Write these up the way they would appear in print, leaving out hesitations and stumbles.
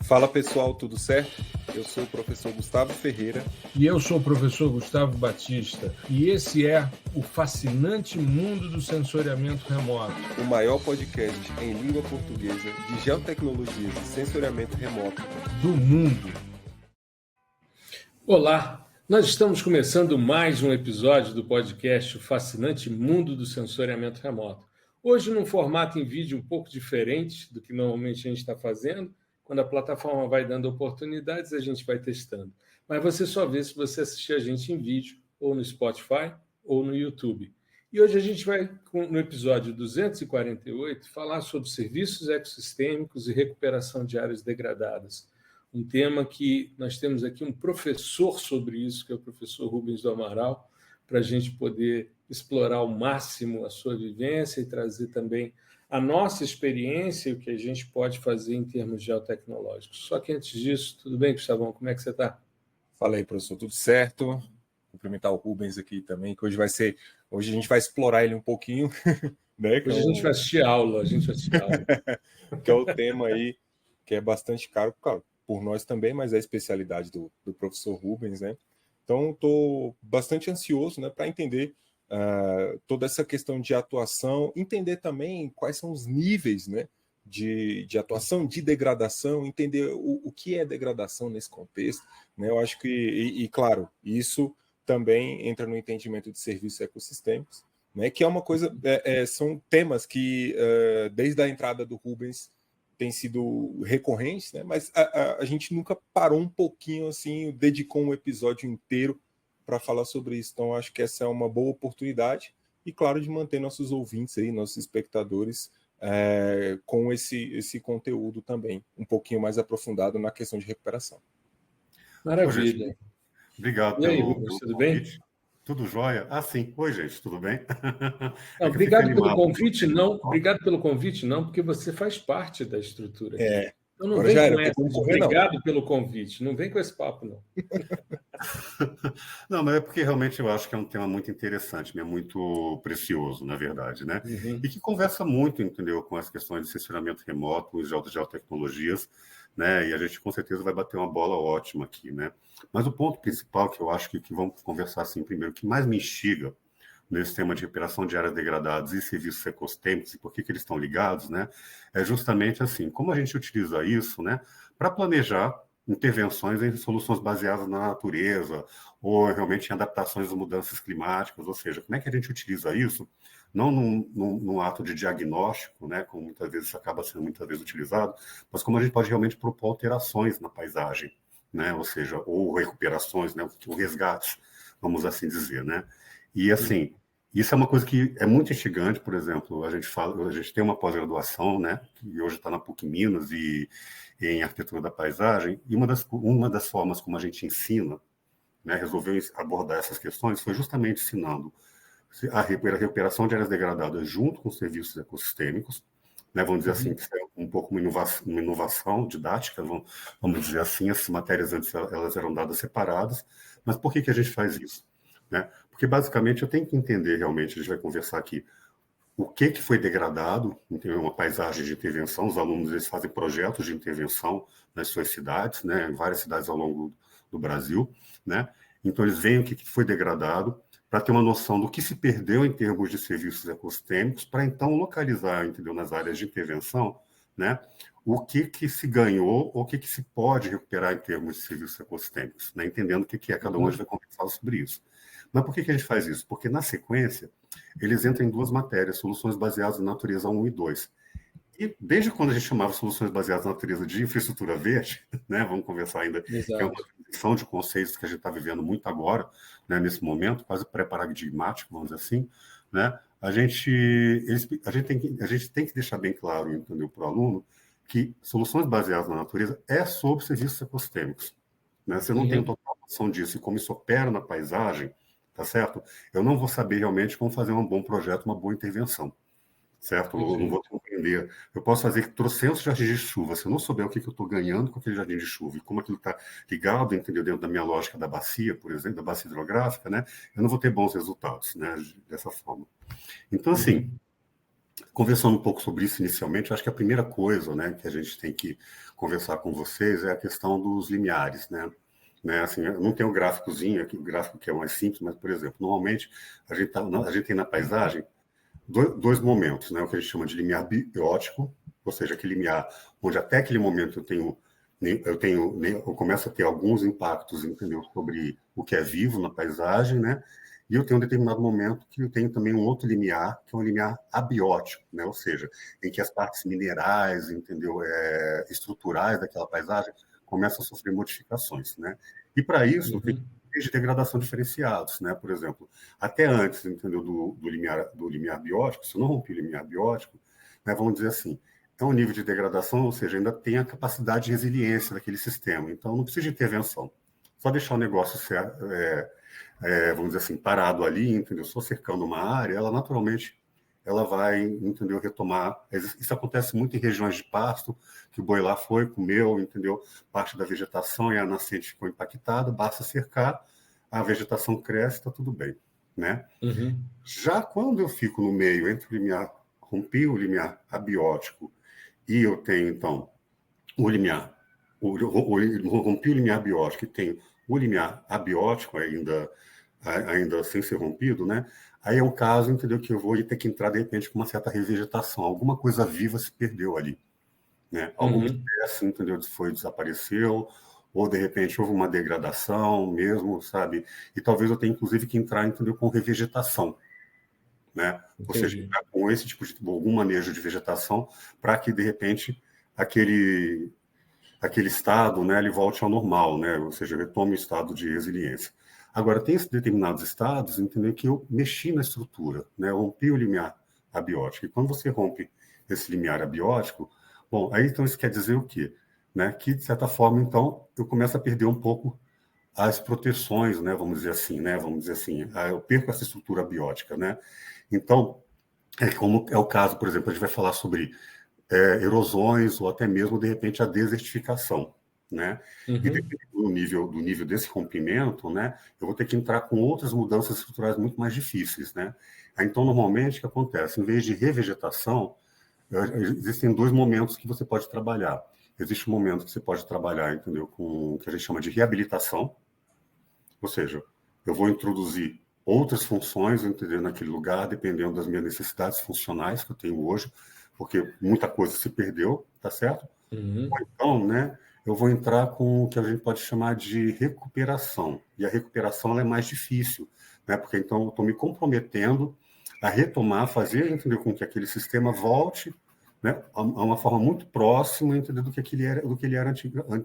Fala pessoal, tudo certo? Eu sou o professor Gustavo Ferreira. E eu sou o professor Gustavo Batista. E esse é o fascinante mundo do sensoriamento remoto. O maior podcast em língua portuguesa de geotecnologias e sensoriamento remoto do mundo. Olá, nós estamos começando mais um episódio do podcast O Fascinante Mundo do Sensoriamento Remoto. Hoje num formato em vídeo um pouco diferente do que normalmente a gente está fazendo. Quando a plataforma vai dando oportunidades, a gente vai testando. Mas você só vê se você assistir a gente em vídeo, ou no Spotify, ou no YouTube. E hoje a gente vai, no episódio 248, falar sobre serviços ecossistêmicos e recuperação de áreas degradadas. Um tema que nós temos aqui um professor sobre isso, que é o professor Rubens do Amaral, para a gente poder explorar ao máximo a sua vivência e trazer também a nossa experiência e o que a gente pode fazer em termos geotecnológicos. Só que antes disso, tudo bem, Gustavão? Como é que você está? Fala aí, professor, tudo certo? Cumprimentar o Rubens aqui também, que hoje a gente vai explorar ele um pouquinho. Né? Hoje a gente vai assistir aula, que é o tema aí, que é bastante caro, claro, por nós também, mas é a especialidade do professor Rubens, né? Então, estou bastante ansioso, né, para entender toda essa questão de atuação, entender também quais são os níveis, né, de atuação, de degradação, entender o que é degradação nesse contexto, né? Eu acho que, claro, isso também entra no entendimento de serviços ecossistêmicos, né, que é uma coisa, são temas que desde a entrada do Rubens têm sido recorrentes, né, mas a gente nunca parou um pouquinho assim, dedicou um episódio inteiro para falar sobre isso. Então, acho que essa é uma boa oportunidade e, claro, de manter nossos ouvintes aí, nossos espectadores com esse conteúdo também, um pouquinho mais aprofundado na questão de recuperação. Maravilha. Oi, gente. Obrigado pelo tudo convite. Bem? Tudo jóia? Sim. Oi, gente, tudo bem? Não, obrigado pelo convite, não. Obrigado pelo convite, não, porque você faz parte da estrutura aqui. Então não vem com essa. Obrigado pelo convite. Não vem com esse papo, não. Não, mas é porque realmente eu acho que é um tema muito interessante, né? Muito precioso, na verdade, né? Uhum. E que conversa muito, entendeu, com as questões de sensoramento remoto, de geotecnologias, né? E a gente com certeza vai bater uma bola ótima aqui, né? Mas o ponto principal que eu acho que vamos conversar assim primeiro, que mais me instiga nesse tema de recuperação de áreas degradadas e serviços ecossistêmicos, e por que eles estão ligados, né? É justamente assim, como a gente utiliza isso, né, para planejar intervenções em soluções baseadas na natureza, ou realmente em adaptações às mudanças climáticas, ou seja, como é que a gente utiliza isso, não num ato de diagnóstico, né, como muitas vezes acaba sendo muitas vezes utilizado, mas como a gente pode realmente propor alterações na paisagem, né, ou seja, ou recuperações, né, ou resgates, vamos assim dizer, né. E assim, isso é uma coisa que é muito instigante. Por exemplo, a gente tem uma pós-graduação, né, que hoje está na PUC Minas e em arquitetura da paisagem, e uma das formas como a gente ensina, né, resolveu abordar essas questões foi justamente ensinando a recuperação de áreas degradadas junto com serviços ecossistêmicos, né, vamos dizer assim, que é um pouco uma inovação didática, vamos dizer assim. Essas matérias antes elas eram dadas separadas, mas por que a gente faz isso? Né? Porque, basicamente, eu tenho que entender realmente, a gente vai conversar aqui, o que foi degradado, entendeu? Uma paisagem de intervenção. Os alunos eles fazem projetos de intervenção nas suas cidades, né? Em várias cidades ao longo do Brasil, né? Então, eles veem o que foi degradado, para ter uma noção do que se perdeu em termos de serviços ecossistêmicos, para então localizar, entendeu, nas áreas de intervenção, né, o que se ganhou ou o que se pode recuperar em termos de serviços ecossistêmicos, né, entendendo o que é, cada um vai conversar sobre isso. Mas por que a gente faz isso? Porque, na sequência, eles entram em duas matérias, soluções baseadas na natureza 1 e 2. E desde quando a gente chamava soluções baseadas na natureza de infraestrutura verde, né, vamos conversar ainda, Exato, que é uma transição de conceitos que a gente está vivendo muito agora, né, nesse momento, quase pré-paradigmático, vamos dizer assim, né, a gente tem que deixar bem claro, entendeu, para o aluno, que soluções baseadas na natureza é sobre serviços ecossistêmicos. Né? Se eu não tenho total noção disso e como isso opera na paisagem, tá certo? Eu não vou saber realmente como fazer um bom projeto, uma boa intervenção. Certo? Eu não vou compreender. Eu posso fazer trocentos jardins de chuva. Se eu não souber o que eu estou ganhando com aquele jardim de chuva e como aquilo está ligado, entendeu, dentro da minha lógica da bacia, por exemplo, da bacia hidrográfica, né, eu não vou ter bons resultados, né, dessa forma. Então, assim, conversando um pouco sobre isso inicialmente, eu acho que a primeira coisa, né, que a gente tem que conversar com vocês é a questão dos limiares, né? Assim, eu não tenho um gráficozinho aqui, o gráfico que é mais simples, mas, por exemplo, normalmente a gente tem na paisagem dois momentos, né? O que a gente chama de limiar biótico, ou seja, aquele limiar onde até aquele momento eu começo a ter alguns impactos, entendeu, sobre o que é vivo na paisagem, né? E eu tenho um determinado momento que eu tenho também um outro limiar, que é um limiar abiótico, né? Ou seja, em que as partes minerais, entendeu, estruturais daquela paisagem começam a sofrer modificações, né? E para isso tem níveis de degradação diferenciados, né? Por exemplo, até antes, entendeu, do limiar biótico, se eu não rompi o limiar biótico, né, vamos dizer assim, é um nível de degradação, ou seja, ainda tem a capacidade de resiliência daquele sistema. Então, não precisa de intervenção. Só deixar o negócio vamos dizer assim, parado ali, entendeu? Só cercando uma área, ela naturalmente ela vai, entendeu, retomar. Isso acontece muito em regiões de pasto, que o boi lá foi, comeu, entendeu? Parte da vegetação e a nascente ficou impactada, basta cercar, a vegetação cresce, está tudo bem, né? Uhum. Já quando eu fico no meio entre rompi o limiar abiótico e eu tenho, então, rompi o limiar biótico e tenho o limiar abiótico ainda sem ser rompido, né? Aí é um caso, entendeu, que eu vou ter que entrar, de repente, com uma certa revegetação. Alguma coisa viva se perdeu ali, né? Alguma espécie, entendeu, desapareceu, ou, de repente, houve uma degradação mesmo, sabe? E talvez eu tenha, inclusive, que entrar, entendeu, com revegetação, né? Ou seja, entrar com esse tipo de algum manejo de vegetação para que, de repente, aquele estado, né, ele volte ao normal, né? Ou seja, retome o estado de resiliência. Agora, tem determinados estados, entendeu, que eu mexi na estrutura, né? Eu rompi o limiar abiótico. E quando você rompe esse limiar abiótico, bom, aí então isso quer dizer o quê? Né? Que, de certa forma, então, eu começo a perder um pouco as proteções, né? Vamos dizer assim, né? Eu perco essa estrutura abiótica, né? Então, como é o caso, por exemplo, a gente vai falar sobre erosões ou até mesmo, de repente, a desertificação, né? E dependendo do nível desse rompimento, né, eu vou ter que entrar com outras mudanças estruturais muito mais difíceis, né? Então, normalmente, o que acontece? Em vez de revegetação, existem dois momentos que você pode trabalhar. Existe um momento que você pode trabalhar, entendeu, com o que a gente chama de reabilitação, ou seja, eu vou introduzir outras funções, entendeu, naquele lugar, dependendo das minhas necessidades funcionais que eu tenho hoje, porque muita coisa se perdeu, tá certo? Ou então, né, eu vou entrar com o que a gente pode chamar de recuperação. E a recuperação ela é mais difícil, né? Porque então eu estou me comprometendo a retomar, fazer, entendeu, com que aquele sistema volte, né, a uma forma muito próxima, entendeu, do que ele era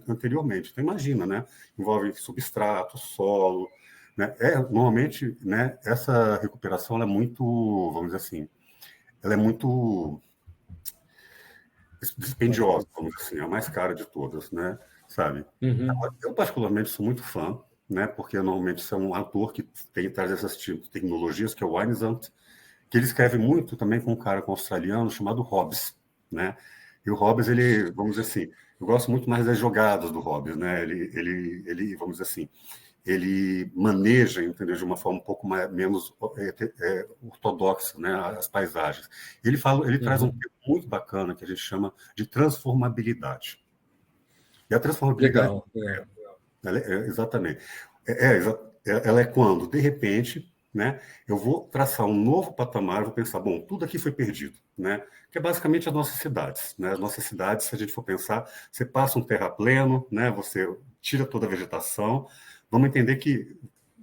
anteriormente. Então imagina, né? Envolve substrato, solo, né? Normalmente, né, essa recuperação ela é muito, vamos dizer assim, ela é muito dispendiosa, vamos dizer assim, a mais cara de todas, né? Sabe? Eu particularmente sou muito fã, né? Porque normalmente isso é um autor que traz essas tecnologias, que é o Winesant, que ele escreve muito também com um cara australiano chamado Hobbes, né? E o Hobbes, ele, vamos dizer assim, eu gosto muito mais das jogadas do Hobbes, né? Ele vamos dizer assim, ele maneja, entendeu, de uma forma um pouco menos ortodoxa, né, as paisagens. Ele traz um termo muito bacana que a gente chama de transformabilidade. E a transformabilidade, legal. Exatamente, ela é quando, de repente, né, eu vou traçar um novo patamar, vou pensar, bom, tudo aqui foi perdido, né, que é basicamente as nossas cidades, né, as nossas cidades, se a gente for pensar, você passa um terrapleno, né, você tira toda a vegetação. Vamos entender que,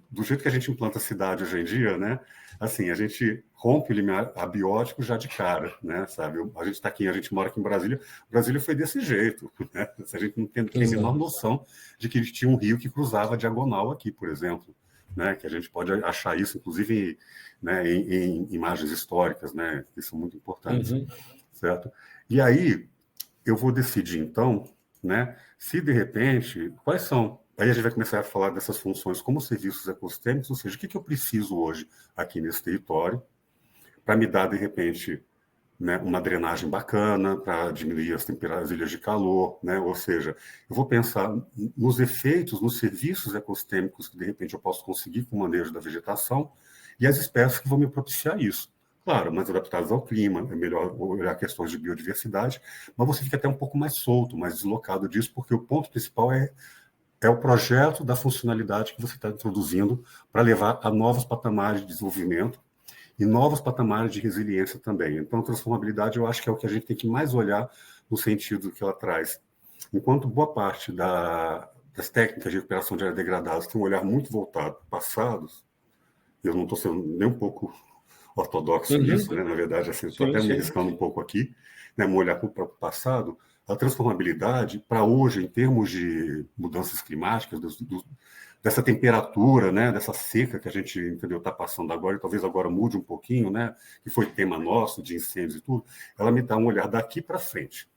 do jeito que a gente implanta a cidade hoje em dia, né, assim, a gente rompe o limiar abiótico já de cara, né, sabe? A gente está aqui, a gente mora aqui em Brasília, Brasília foi desse jeito, né? A gente não tem a menor noção de que tinha um rio que cruzava a diagonal aqui, por exemplo, né, que a gente pode achar isso, inclusive, né, em imagens históricas, né, que são muito importantes, certo? E aí, eu vou decidir, então, né, se de repente, quais são. Aí a gente vai começar a falar dessas funções como serviços ecossistêmicos, ou seja, o que eu preciso hoje aqui nesse território para me dar, de repente, né, uma drenagem bacana, para diminuir as ilhas de calor, né? Ou seja, eu vou pensar nos efeitos, nos serviços ecossistêmicos que, de repente, eu posso conseguir com o manejo da vegetação e as espécies que vão me propiciar isso. claro, mais adaptados ao clima, é melhor olhar questões de biodiversidade, mas você fica até um pouco mais solto, mais deslocado disso, porque o ponto principal é o projeto da funcionalidade que você está introduzindo para levar a novos patamares de desenvolvimento e novos patamares de resiliência também. Então, transformabilidade eu acho que é o que a gente tem que mais olhar no sentido que ela traz. Enquanto boa parte das técnicas de recuperação de áreas degradadas tem um olhar muito voltado para passados, eu não estou sendo nem um pouco ortodoxo nisso, né? Na verdade, assim, estou até me arriscando um pouco aqui, né? Um olhar para o passado. A transformabilidade, para hoje, em termos de mudanças climáticas, dessa temperatura, né? Dessa seca que a gente está passando agora, e talvez agora mude um pouquinho, né? Que foi tema nosso, de incêndios e tudo, ela me dá um olhar daqui para frente.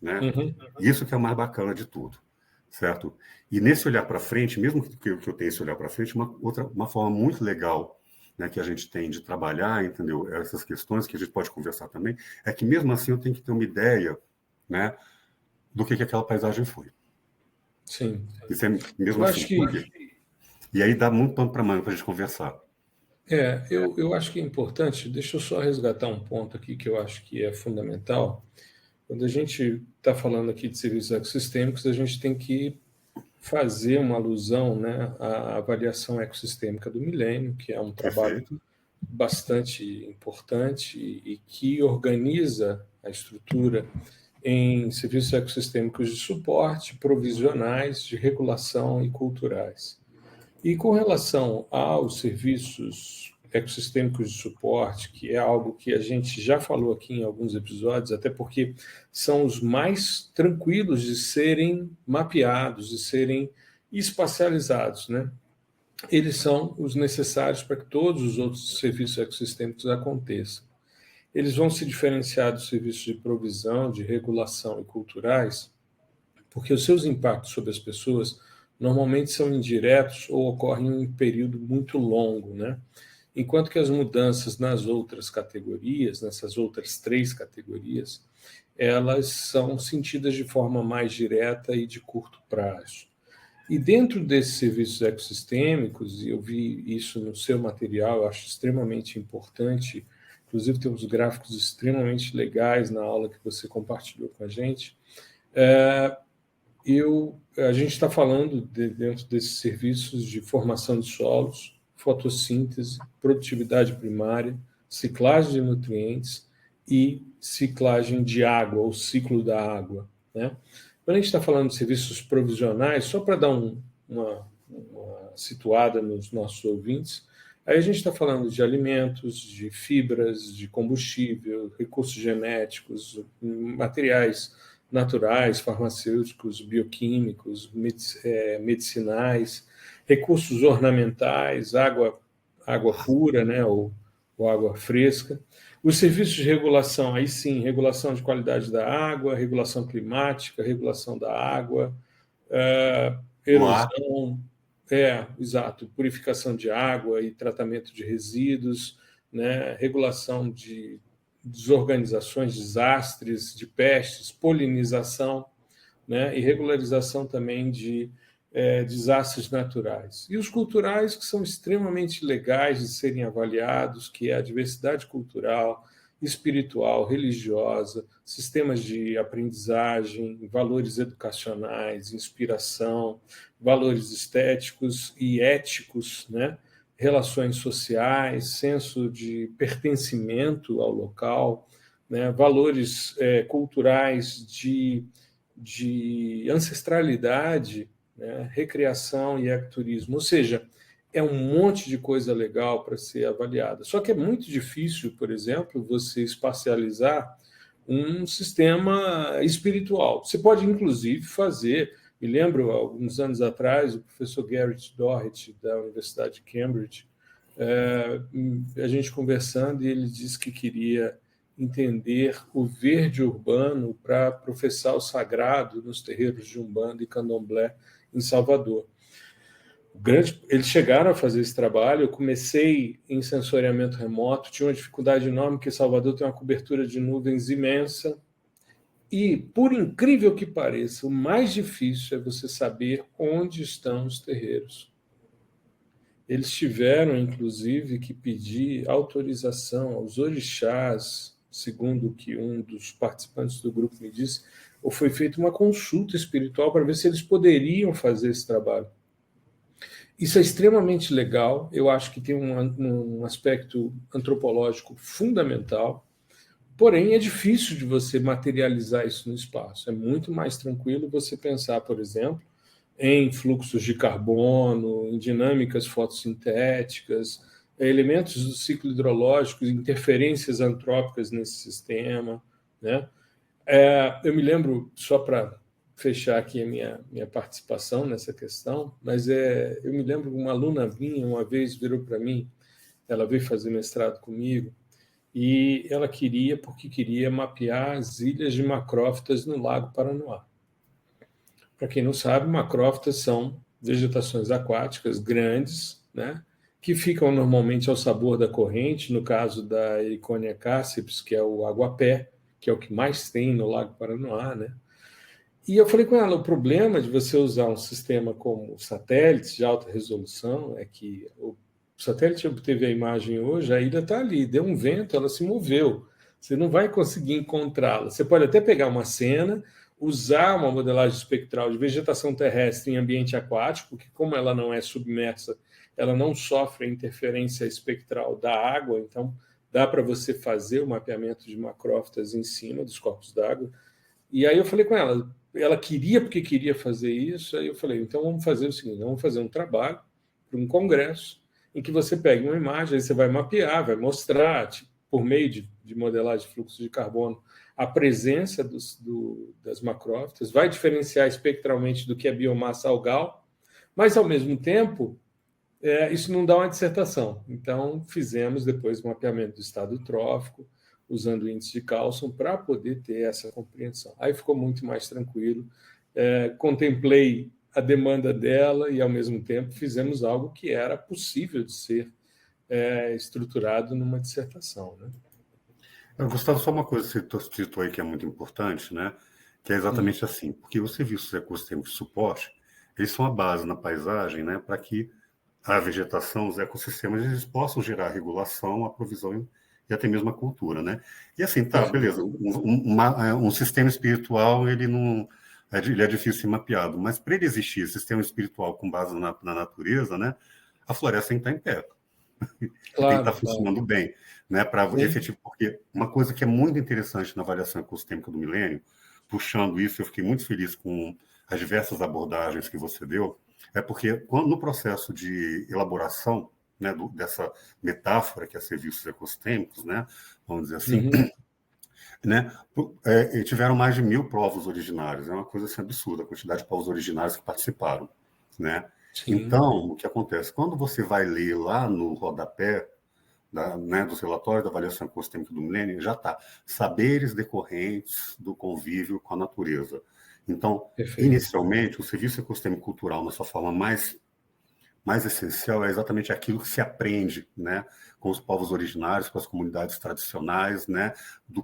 Né? Isso que é o mais bacana de tudo, certo? E nesse olhar para frente, mesmo que eu tenha esse olhar para frente, uma forma muito legal, né, que a gente tem de trabalhar, entendeu? Essas questões que a gente pode conversar também, é que mesmo assim eu tenho que ter uma ideia, né, do que aquela paisagem foi. Sim. Isso é mesmo eu assim. Acho que... Por quê? E aí dá muito pano para manga para a gente conversar. Eu acho que é importante, deixa eu só resgatar um ponto aqui que eu acho que é fundamental. Quando a gente está falando aqui de serviços ecossistêmicos, a gente tem que fazer uma alusão, né, à avaliação ecossistêmica do milênio, que é um trabalho Perfeito. bastante importante e que organiza a estrutura em serviços ecossistêmicos de suporte, provisionais, de regulação e culturais. E com relação aos serviços ecossistêmicos de suporte, que é algo que a gente já falou aqui em alguns episódios, até porque são os mais tranquilos de serem mapeados, de serem espacializados, né? Eles são os necessários para que todos os outros serviços ecossistêmicos aconteçam. Eles vão se diferenciar dos serviços de provisão, de regulação e culturais, porque os seus impactos sobre as pessoas normalmente são indiretos ou ocorrem em um período muito longo, né? Enquanto que as mudanças nas outras categorias, nessas outras 3 categorias, elas são sentidas de forma mais direta e de curto prazo. E dentro desses serviços ecossistêmicos, e eu vi isso no seu material, eu acho extremamente importante, inclusive tem uns gráficos extremamente legais na aula que você compartilhou com a gente, a gente está falando dentro desses serviços de formação de solos, fotossíntese, produtividade primária, ciclagem de nutrientes e ciclagem de água, ou ciclo da água, né? Quando a gente está falando de serviços provisionais, só para dar uma situada nos nossos ouvintes, aí a gente está falando de alimentos, de fibras, de combustível, recursos genéticos, materiais naturais, farmacêuticos, bioquímicos, medicinais, recursos ornamentais, água pura, né, ou água fresca. Os serviços de regulação, aí sim, regulação de qualidade da água, regulação climática, regulação da água, erosão, exato, purificação de água e tratamento de resíduos, né, regulação de desorganizações, desastres, de pestes, polinização, né, e regularização também de desastres naturais. E os culturais, que são extremamente legais de serem avaliados, que é a diversidade cultural, espiritual, religiosa, sistemas de aprendizagem, valores educacionais, inspiração, valores estéticos e éticos, né? Relações sociais, senso de pertencimento ao local, né? Valores culturais de ancestralidade, né? Recreação e ecoturismo. Ou seja, é um monte de coisa legal para ser avaliada. Só que é muito difícil, por exemplo, você espacializar um sistema espiritual. Você pode, inclusive, fazer... Me lembro, alguns anos atrás, o professor Garrett Doherty, da Universidade de Cambridge, a gente conversando, e ele disse que queria entender o verde urbano para professar o sagrado nos terreiros de Umbanda e Candomblé em Salvador. Eles chegaram a fazer esse trabalho. Eu comecei em sensoriamento remoto, tinha uma dificuldade enorme, porque Salvador tem uma cobertura de nuvens imensa, e, por incrível que pareça, o mais difícil é você saber onde estão os terreiros. eles tiveram, inclusive, que pedir autorização aos orixás, segundo o que um dos participantes do grupo me disse, ou foi feita uma consulta espiritual para ver se eles poderiam fazer esse trabalho. Isso é extremamente legal, eu acho que tem um aspecto antropológico fundamental, porém é difícil de você materializar isso no espaço. É muito mais tranquilo você pensar, por exemplo, em fluxos de carbono, em dinâmicas fotossintéticas, elementos do ciclo hidrológico, interferências antrópicas nesse sistema, né? Eu me lembro, só para fechar aqui a minha participação nessa questão, mas eu me lembro que uma aluna minha uma vez virou para mim, ela veio fazer mestrado comigo, e ela porque queria mapear as ilhas de macrófitas no Lago Paranoá. Para quem não sabe, macrófitas são vegetações aquáticas grandes, né, que ficam normalmente ao sabor da corrente, no caso da Ericonia cassips, que é o aguapé, que é o que mais tem no Lago Paranoá, né? E eu falei com ela, o problema de você usar um sistema como satélites de alta resolução é que o satélite obteve a imagem hoje, a ilha está ali, deu um vento, ela se moveu. Você não vai conseguir encontrá-la. Você pode até pegar uma cena, usar uma modelagem espectral de vegetação terrestre em ambiente aquático, que como ela não é submersa, ela não sofre a interferência espectral da água, então dá para você fazer o mapeamento de macrófitas em cima dos corpos d'água. E aí eu falei com ela queria porque queria fazer isso, aí eu falei, então vamos fazer o seguinte, vamos fazer um trabalho para um congresso em que você pega uma imagem, aí você vai mapear, vai mostrar, tipo, por meio de modelagem de fluxo de carbono, a presença das macrófitas, vai diferenciar espectralmente do que é biomassa algal, mas, ao mesmo tempo, isso não dá uma dissertação. Então, fizemos depois o mapeamento do estado trófico, usando o índice de Carlson, para poder ter essa compreensão. Aí ficou muito mais tranquilo. Contemplei a demanda dela e, ao mesmo tempo, fizemos algo que era possível de ser estruturado numa dissertação, né? Gustavo, só uma coisa que você citou aí que é muito importante, né? Que é exatamente assim, porque os serviços ecossistêmicos de suporte, eles são a base na paisagem, né, para que a vegetação, os ecossistemas, eles possam gerar regulação, a provisão e até mesmo a cultura, né? E assim, tá, beleza, um sistema espiritual, ele é difícil de ser mapeado, mas para ele existir, sistema espiritual com base na natureza, né, a floresta tem que estar em pé. Claro, tem que estar funcionando bem, né, para efetivo, porque uma coisa que é muito interessante na avaliação ecossistêmica do milênio, puxando isso, eu fiquei muito feliz com as diversas abordagens que você deu, é porque no processo de elaboração, né, dessa metáfora que é serviços ecossistêmicos, né, vamos dizer assim, né, tiveram mais de 1.000 povos originários, é uma coisa assim absurda a quantidade de povos originários que participaram, né? Sim. Então, o que acontece? Quando você vai ler lá no rodapé dos relatórios da avaliação ecossistêmica do milênio, já está saberes decorrentes do convívio com a natureza. Então, inicialmente, o serviço ecossistêmico cultural, na sua forma mais essencial, é exatamente aquilo que se aprende, né, com os povos originários, com as comunidades tradicionais, né,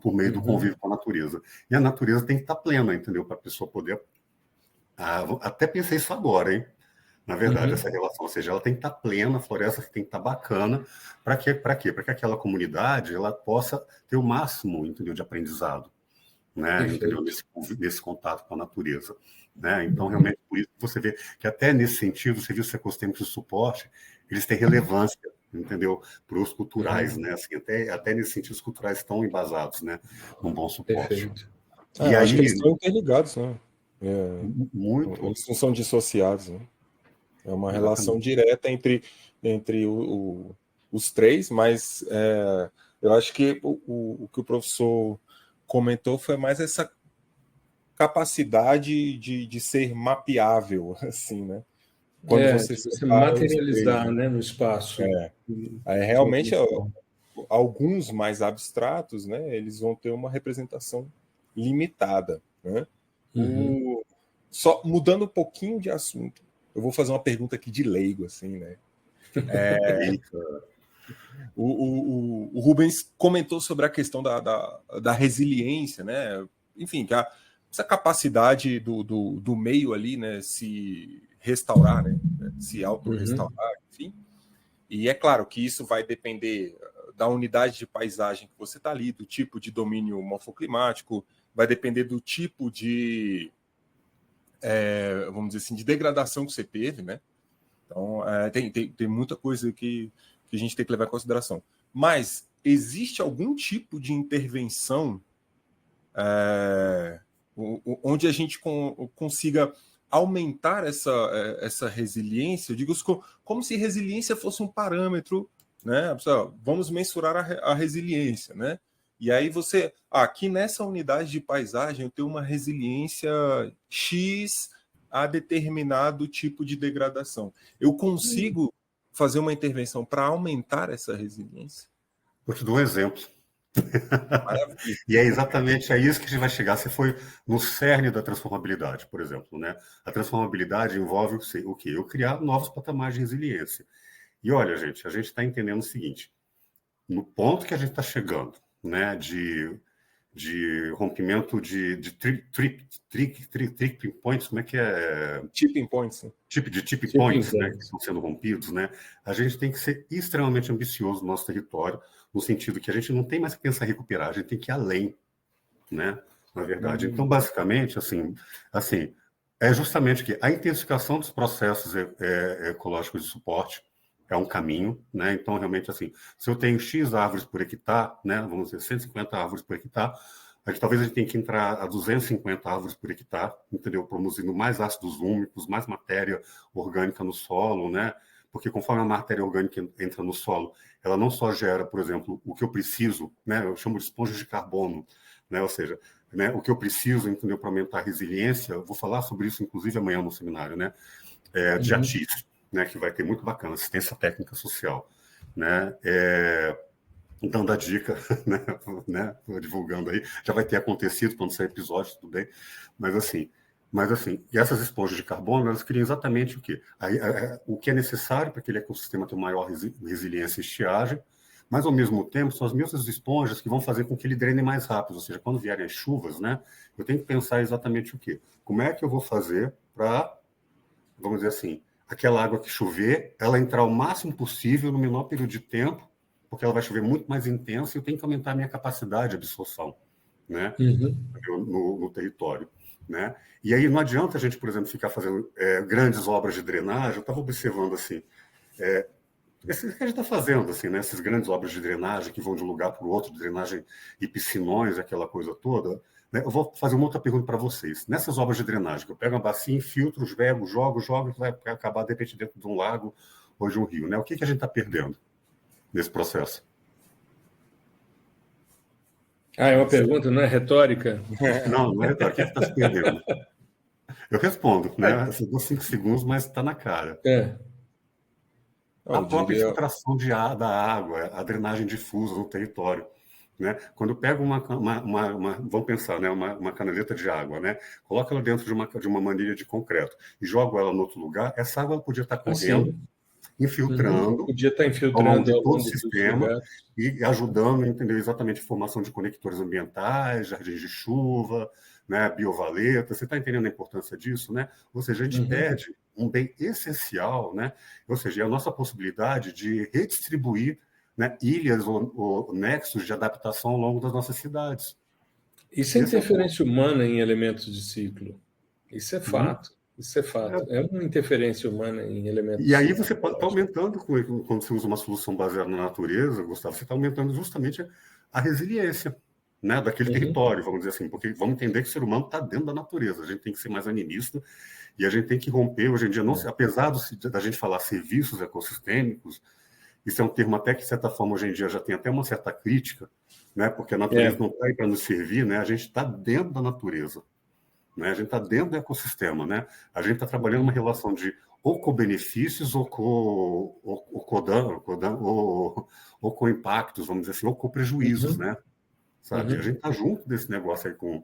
por meio do convívio com a natureza. E a natureza tem que estar plena, entendeu? Para a pessoa poder... até pensei isso agora, hein? Na verdade, essa relação, ou seja, ela tem que estar plena, a floresta tem que estar bacana, para quê? Para que aquela comunidade ela possa ter o máximo, entendeu, de aprendizado, né, entendeu, nesse contato com a natureza, né? Então, realmente, por isso você vê que até nesse sentido, os serviços ecossistêmicos de suporte, eles têm relevância, entendeu, para os culturais, né? Assim, até nesse sentido, os culturais estão embasados, né, num bom suporte. E aí, acho que eles estão interligados, né? Muito. Eles não são dissociados, né? É uma relação direta entre os três, mas eu acho que o que o professor comentou foi mais essa capacidade de ser mapeável, assim, né? Quando você materializar, né, no espaço. Realmente, alguns mais abstratos, né, eles vão ter uma representação limitada, né? Só mudando um pouquinho de assunto, eu vou fazer uma pergunta aqui de leigo, assim, né? O Rubens comentou sobre a questão da resiliência, né? Enfim, essa capacidade do meio ali, né? Se restaurar, né? Se auto-restaurar, enfim. E é claro que isso vai depender da unidade de paisagem que você está ali, do tipo de domínio morfoclimático, vai depender do tipo de, vamos dizer assim, de degradação que você teve, né? Então, tem muita coisa que a gente tem que levar em consideração. Mas existe algum tipo de intervenção onde a gente consiga aumentar essa resiliência? Eu digo como se resiliência fosse um parâmetro, né? Vamos mensurar a resiliência, né? E aí você, aqui nessa unidade de paisagem, eu tenho uma resiliência X a determinado tipo de degradação. Eu consigo fazer uma intervenção para aumentar essa resiliência? Vou te dar um exemplo. Maravilha. E é exatamente a isso que a gente vai chegar. Você foi no cerne da transformabilidade, por exemplo, né? A transformabilidade envolve o quê? Eu criar novos patamares de resiliência. E olha, gente, a gente está entendendo o seguinte: no ponto que a gente está chegando, né, de rompimento de tipping points, como é que é? Tipping points. Tipping points, né, que estão sendo rompidos, né? A gente tem que ser extremamente ambicioso no nosso território, no sentido que a gente não tem mais que pensar em recuperar, a gente tem que ir além, né? Na verdade. Então, basicamente, assim, é justamente que a intensificação dos processos ecológicos de suporte é um caminho, né? Então, realmente, assim, se eu tenho X árvores por hectare, né? Vamos dizer, 150 árvores por hectare, talvez a gente tenha que entrar a 250 árvores por hectare, entendeu? Produzindo mais ácidos úmicos, mais matéria orgânica no solo, né? Porque conforme a matéria orgânica entra no solo, ela não só gera, por exemplo, o que eu preciso, né? Eu chamo de esponjas de carbono, né? Ou seja, né? O que eu preciso, entendeu? Para aumentar a resiliência, eu vou falar sobre isso, inclusive, amanhã no seminário, né? De ATIS, né? Que vai ter muito bacana, assistência técnica social, né? Dando a dica, né? Divulgando aí, já vai ter acontecido quando sair episódio, tudo bem, mas assim, e essas esponjas de carbono, elas criam exatamente o quê? O que é necessário para aquele ecossistema ter maior resiliência e estiagem, mas ao mesmo tempo são as mesmas esponjas que vão fazer com que ele drene mais rápido, ou seja, quando vierem as chuvas, né? Eu tenho que pensar exatamente o quê? Como é que eu vou fazer para, vamos dizer assim, aquela água que chover, ela entrar o máximo possível no menor período de tempo, porque ela vai chover muito mais intensa e eu tenho que aumentar a minha capacidade de absorção, né, no território, né? E aí não adianta a gente, por exemplo, ficar fazendo grandes obras de drenagem. Eu estava observando assim, isso que a gente está fazendo, assim, né, essas grandes obras de drenagem que vão de um lugar para o outro, de drenagem e piscinões, aquela coisa toda, né? Eu vou fazer uma outra pergunta para vocês. Nessas obras de drenagem, que eu pego uma bacia, infiltro, jogo, vai acabar de repente dentro de um lago ou de um rio, né? O que a gente está perdendo nesse processo? É uma pergunta, não é retórica? Não é retórica. O que está se perdendo? Eu respondo, né? Eu dou 5 segundos, mas está na cara. A própria infiltração da água, a drenagem difusa no território, né? Quando eu pego vamos pensar, né? Uma canaleta de água, né? Coloca ela dentro de uma manilha de concreto e jogo ela em outro lugar, essa água podia estar correndo, infiltrando, podia estar infiltrando ao longo de todo o sistema e ajudando, entendeu? Exatamente a formação de conectores ambientais, jardins de chuva, né? Biovaleta. Você está entendendo a importância disso, né? Ou seja, a gente perde um bem essencial, né? Ou seja, é a nossa possibilidade de redistribuir, né, ilhas ou nexos de adaptação ao longo das nossas cidades. Isso é interferência humana em elementos de ciclo. Isso é fato. Isso é fato. É uma interferência humana em elementos. E aí você está aumentando, quando você usa uma solução baseada na natureza, Gustavo, você está aumentando justamente a resiliência, né, daquele território, vamos dizer assim, porque vamos entender que o ser humano está dentro da natureza, a gente tem que ser mais animista e a gente tem que romper, hoje em dia, apesar da gente falar serviços ecossistêmicos, isso é um termo até que, de certa forma, hoje em dia já tem até uma certa crítica, né, porque a natureza não está aí para nos servir, né, a gente está dentro da natureza. Né? A gente está dentro do ecossistema, né? A gente está trabalhando uma relação de ou com benefícios ou com impactos, vamos dizer assim, ou com prejuízos, né? Sabe? A gente está junto desse negócio aí com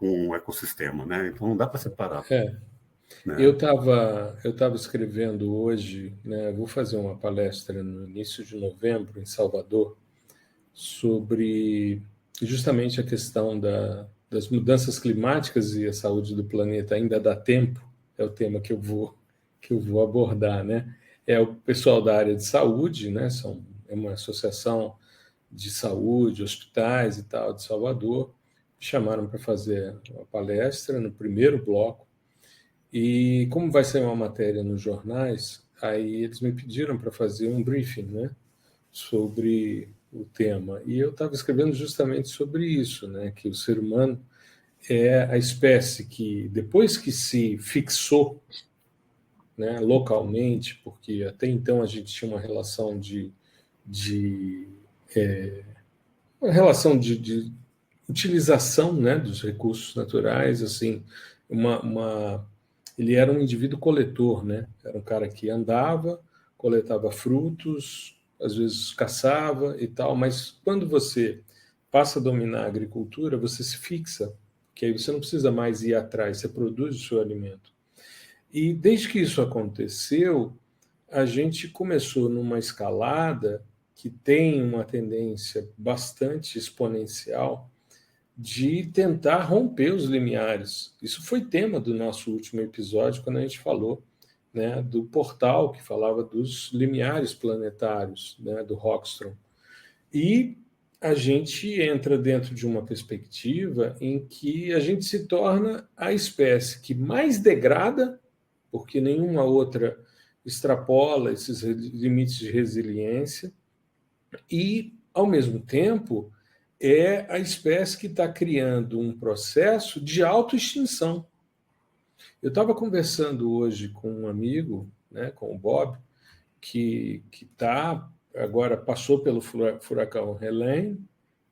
o ecossistema, né? Então não dá para separar. Né? Eu estava escrevendo hoje, né? Vou fazer uma palestra no início de novembro em Salvador sobre justamente a questão das mudanças climáticas e a saúde do planeta. Ainda dá tempo, é o tema que eu vou abordar, né? é o pessoal da área de saúde, né? É uma associação de saúde, hospitais e tal, de Salvador. Me chamaram para fazer uma palestra no primeiro bloco. E como vai ser uma matéria nos jornais, aí eles me pediram para fazer um briefing, né, sobre o tema. E eu estava escrevendo justamente sobre isso, né, que o ser humano é a espécie que, depois que se fixou, né, localmente, porque até então a gente tinha uma relação de uma relação de utilização, né, dos recursos naturais, assim, ele era um indivíduo coletor, né? Era um cara que andava, coletava frutos, às vezes caçava e tal, mas quando você passa a dominar a agricultura, você se fixa, que aí você não precisa mais ir atrás, você produz o seu alimento. E desde que isso aconteceu, a gente começou numa escalada que tem uma tendência bastante exponencial de tentar romper os limiares. Isso foi tema do nosso último episódio, quando a gente falou, né, do portal que falava dos limiares planetários, né, do Rockstrom. E a gente entra dentro de uma perspectiva em que a gente se torna a espécie que mais degrada, porque nenhuma outra extrapola esses limites de resiliência, e, ao mesmo tempo, é a espécie que está criando um processo de autoextinção. Eu estava conversando hoje com um amigo, né, com o Bob, que agora passou pelo furacão Helene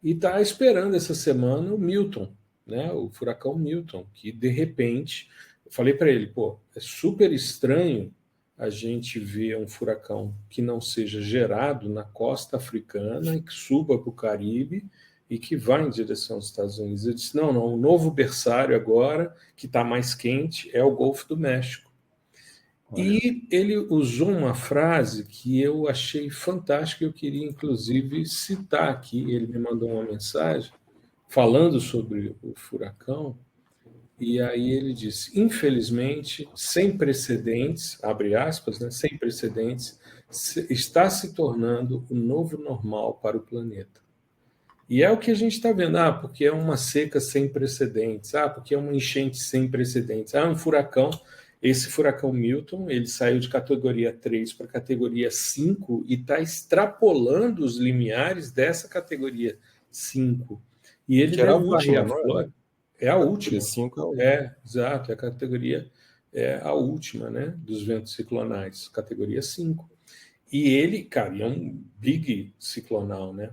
e está esperando essa semana o Milton, né, o furacão Milton, que de repente, eu falei para ele, pô, é super estranho a gente ver um furacão que não seja gerado na costa africana e que suba para o Caribe e que vá em direção aos Estados Unidos. Eu disse, não, o novo berçário agora, que está mais quente, é o Golfo do México. Olha. E ele usou uma frase que eu achei fantástica, eu queria, inclusive, citar aqui. Ele me mandou uma mensagem falando sobre o furacão, e aí ele disse, infelizmente, sem precedentes, abre aspas, né, sem precedentes, está se tornando o novo normal para o planeta. E é o que a gente está vendo, porque é uma seca sem precedentes, porque é uma enchente sem precedentes, um furacão, esse furacão Milton, ele saiu de categoria 3 para categoria 5 e está extrapolando os limiares dessa categoria 5. E ele deve varrer a Flórida. É a última. 5 exato, é a categoria, é a última, né, dos ventos ciclonais, categoria 5. E ele, cara, é um big ciclonal, né?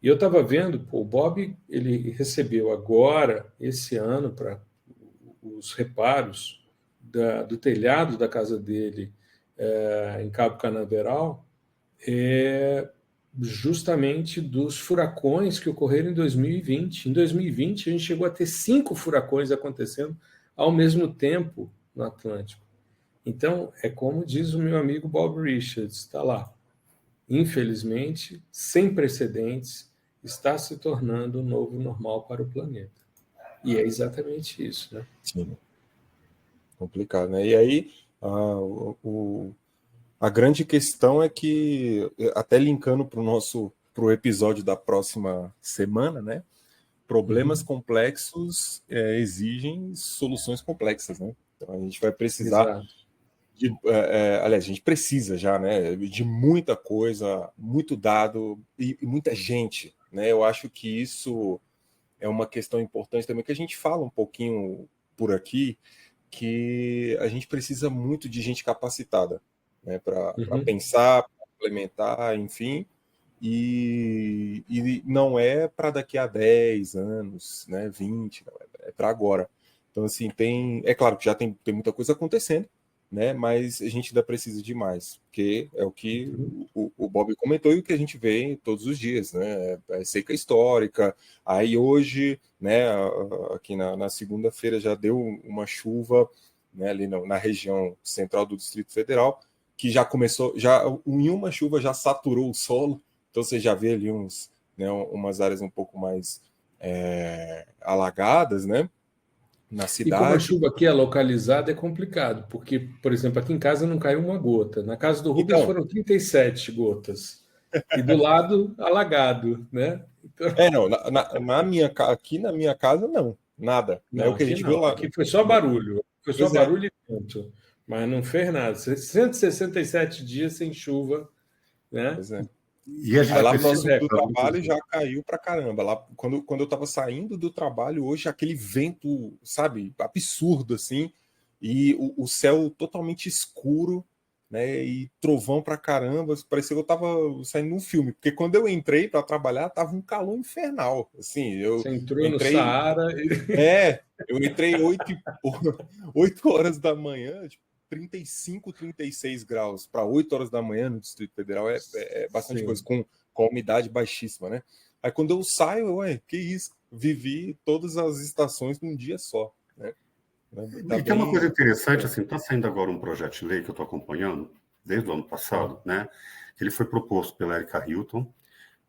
E eu estava vendo, o Bob, ele recebeu agora, esse ano, para os reparos do telhado da casa dele em Cabo Canaveral, justamente dos furacões que ocorreram em 2020. Em 2020, a gente chegou a ter 5 furacões acontecendo ao mesmo tempo no Atlântico. Então, é como diz o meu amigo Bob Richards, está lá. Infelizmente, sem precedentes, está se tornando o novo normal para o planeta. E é exatamente isso, né? Sim. Complicado, né? E aí, a grande questão é que, até linkando para o episódio da próxima semana, né? Problemas complexos exigem soluções complexas, né? Então a gente vai precisar aliás, a gente precisa já, né? De muita coisa, muito dado e muita gente, né? Eu acho que isso é uma questão importante também, que a gente fala um pouquinho por aqui, que a gente precisa muito de gente capacitada, né, para pensar, para implementar, enfim, e não é para daqui a 10 anos, né, 20, é para agora. Então, assim, é claro que já tem muita coisa acontecendo, né, mas a gente ainda precisa de mais, porque é o que o Bob comentou e o que a gente vê todos os dias, né, é seca histórica. Aí hoje, né, aqui na segunda-feira já deu uma chuva, né, ali na região central do Distrito Federal, que já começou, em uma chuva já saturou o solo, então você já vê ali umas áreas um pouco mais alagadas, né? na E como a cidade. chuva aqui é localizada, é complicado, porque, por exemplo, aqui em casa não caiu uma gota. Na casa do Rubens Então, foram 37 gotas. E do lado, alagado, né? Então, não, aqui na minha casa, não, nada. Né? não, O que a aqui gente viu não. lá. Aqui foi só barulho. Foi só Pois é. barulho e vento. Mas não fez nada. 167 dias sem chuva, né? Pois é. E a gente Aí lá bateu próximo do recorde, trabalho inclusive. já caiu pra caramba. Lá, quando eu tava saindo do trabalho, hoje aquele vento, sabe, absurdo assim, e o céu totalmente escuro, né, e trovão pra caramba, parecia que eu tava saindo de um filme, porque quando eu entrei pra trabalhar, tava um calor infernal, assim, eu Você entrou no entrei, Saara e... eu entrei 8 horas da manhã, tipo, 35, 36 graus para 8 horas da manhã no Distrito Federal é bastante Sim. coisa, com a umidade baixíssima, né? Aí quando eu saio, que isso? Vivi todas as estações num dia só, né? Tá E tem uma bem... coisa interessante, assim, está saindo agora um projeto de lei que eu estou acompanhando, desde o ano passado, né? Ele foi proposto pela Erika Hilton,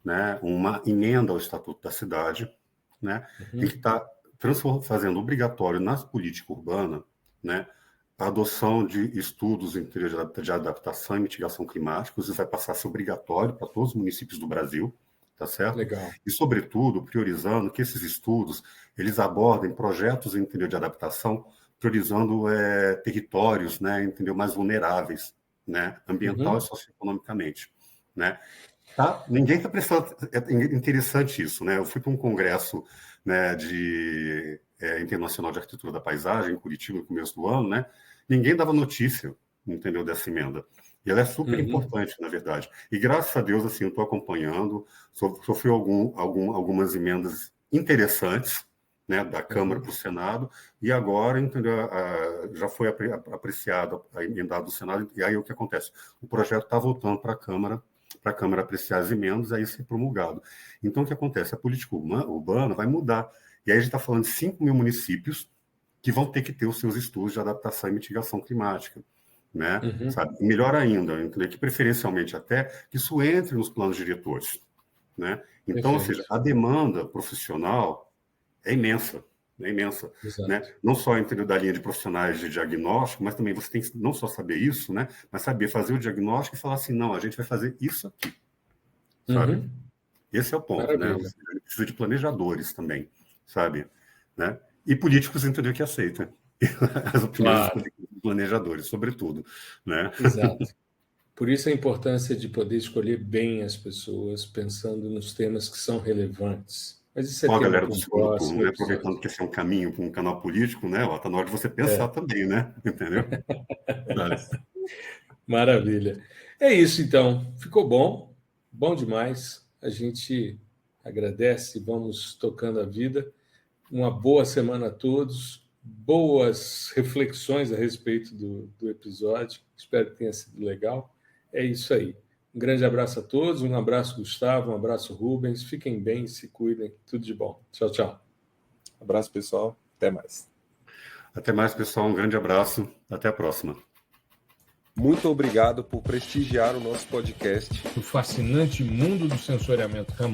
né? Uma emenda ao Estatuto da Cidade, né? Em que está fazendo obrigatório nas políticas urbanas, né? A adoção de estudos em teoria de adaptação e mitigação climáticos. Isso vai passar a ser obrigatório para todos os municípios do Brasil, tá certo? Legal. E, sobretudo, priorizando que esses estudos eles abordem projetos em teoria de adaptação, priorizando territórios, né, entendeu, mais vulneráveis, né, ambiental e socioeconomicamente, né? Tá? Ninguém está prestando... É interessante isso, né? Eu fui para um congresso, né, internacional de arquitetura da paisagem em Curitiba no começo do ano, né? Ninguém dava notícia, entendeu, dessa emenda. E ela é super importante, na verdade. E graças a Deus, assim, eu estou acompanhando, sofreu algumas emendas interessantes, né, da Câmara para o Senado, e agora, entendeu, já foi apreciada a emenda do Senado, e aí o que acontece? O projeto está voltando para a Câmara apreciar as emendas, aí ser promulgado. Então, o que acontece? A política urbana vai mudar. E aí a gente está falando de 5 mil municípios que vão ter que ter os seus estudos de adaptação e mitigação climática, né? Sabe? E melhor ainda, entendeu? Que preferencialmente até que isso entre nos planos diretores, né? Então, ou seja, a demanda profissional é imensa, né? Não só entendeu, da linha de profissionais de diagnóstico, mas também você tem que não só saber isso, né? Mas saber fazer o diagnóstico e falar assim, não, a gente vai fazer isso aqui, sabe? Esse é o ponto, né? Você precisa de planejadores também, sabe? Né? E políticos, entendeu, que aceitam as opiniões dos planejadores, sobretudo, né? Exato. Por isso a importância de poder escolher bem as pessoas, pensando nos temas que são relevantes. Mas isso é Ó, tema galera para do um segundo próximo turno, né? episódio. Aproveitando que esse é um caminho para um canal político, né? Ó, tá na hora de você pensar também, né? Entendeu? Maravilha. É isso, então. Ficou bom, bom demais. A gente agradece, vamos tocando a vida. Uma boa semana a todos, boas reflexões a respeito do episódio. Espero que tenha sido legal. É isso aí. Um grande abraço a todos, um abraço, Gustavo, um abraço, Rubens. Fiquem bem, se cuidem, tudo de bom. Tchau, tchau. Abraço, pessoal. Até mais. Até mais, pessoal. Um grande abraço. Até a próxima. Muito obrigado por prestigiar o nosso podcast. O fascinante mundo do sensoriamento remoto.